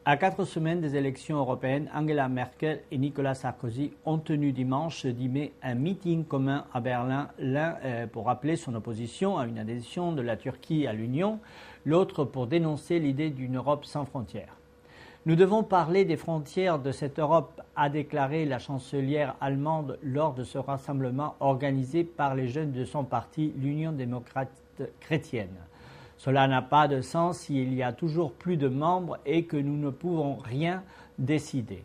À 4 semaines des élections européennes, Angela Merkel et Nicolas Sarkozy ont tenu dimanche 10 mai un meeting commun à Berlin, l'un pour rappeler son opposition à une adhésion de la Turquie à l'Union, l'autre pour dénoncer l'idée d'une Europe sans frontières. Nous devons parler des frontières de cette Europe, a déclaré la chancelière allemande lors de ce rassemblement organisé par les jeunes de son parti, l'Union démocrate chrétienne. Cela n'a pas de sens s'il y a toujours plus de membres et que nous ne pouvons rien décider.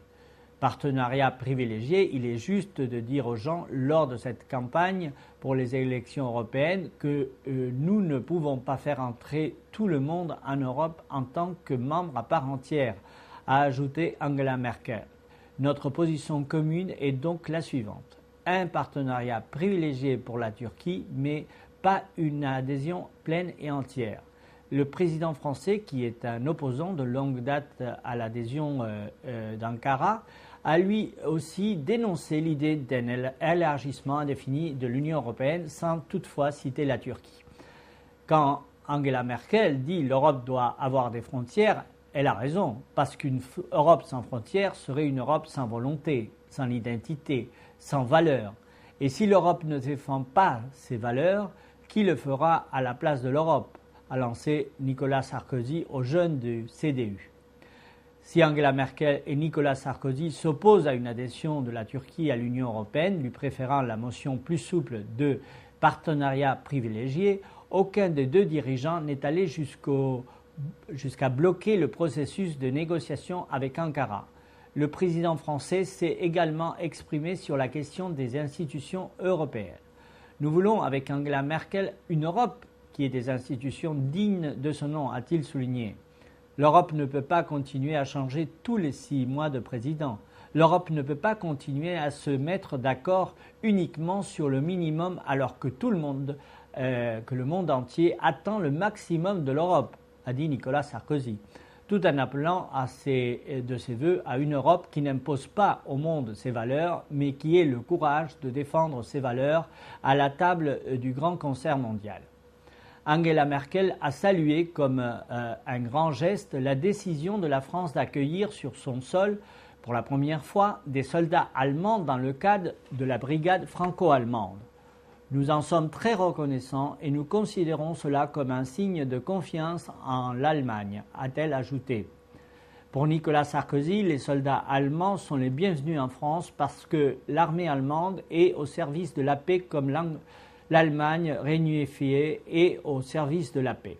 Partenariat privilégié, il est juste de dire aux gens lors de cette campagne pour les élections européennes que nous ne pouvons pas faire entrer tout le monde en Europe en tant que membre à part entière, a ajouté Angela Merkel. Notre position commune est donc la suivante. Un partenariat privilégié pour la Turquie, mais pas une adhésion pleine et entière. Le président français, qui est un opposant de longue date à l'adhésion d'Ankara, a lui aussi dénoncé l'idée d'un élargissement indéfini de l'Union européenne sans toutefois citer la Turquie. Quand Angela Merkel dit l'Europe doit avoir des frontières, elle a raison, parce qu'une Europe sans frontières serait une Europe sans volonté, sans identité, sans valeurs. Et si l'Europe ne défend pas ses valeurs, qui le fera à la place de l'Europe, a lancé Nicolas Sarkozy aux jeunes du CDU. Si Angela Merkel et Nicolas Sarkozy s'opposent à une adhésion de la Turquie à l'Union européenne, lui préférant la motion plus souple de partenariat privilégié, aucun des deux dirigeants n'est allé jusqu'à bloquer le processus de négociation avec Ankara. Le président français s'est également exprimé sur la question des institutions européennes. Nous voulons, avec Angela Merkel, une Europe qui ait des institutions dignes de ce nom, a-t-il souligné. L'Europe ne peut pas continuer à changer tous les 6 mois de président. L'Europe ne peut pas continuer à se mettre d'accord uniquement sur le minimum alors que que le monde entier attend le maximum de l'Europe, a dit Nicolas Sarkozy, tout en appelant de ses vœux à une Europe qui n'impose pas au monde ses valeurs, mais qui ait le courage de défendre ses valeurs à la table du grand concert mondial. Angela Merkel a salué comme un grand geste la décision de la France d'accueillir sur son sol, pour la première fois, des soldats allemands dans le cadre de la brigade franco-allemande. Nous en sommes très reconnaissants et nous considérons cela comme un signe de confiance en l'Allemagne, a-t-elle ajouté. Pour Nicolas Sarkozy, les soldats allemands sont les bienvenus en France parce que l'armée allemande est au service de la paix comme l'Allemagne réunifiée est au service de la paix.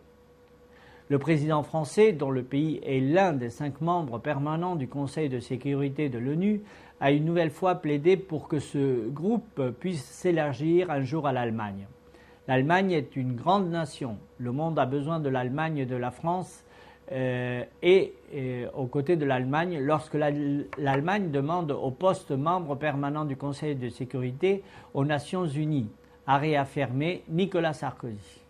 Le président français, dont le pays est l'un des 5 membres permanents du Conseil de sécurité de l'ONU, a une nouvelle fois plaidé pour que ce groupe puisse s'élargir un jour à l'Allemagne. L'Allemagne est une grande nation. Le monde a besoin de l'Allemagne et de la France et aux côtés de l'Allemagne lorsque l'Allemagne demande au poste membre permanent du Conseil de sécurité aux Nations Unies, a réaffirmé Nicolas Sarkozy.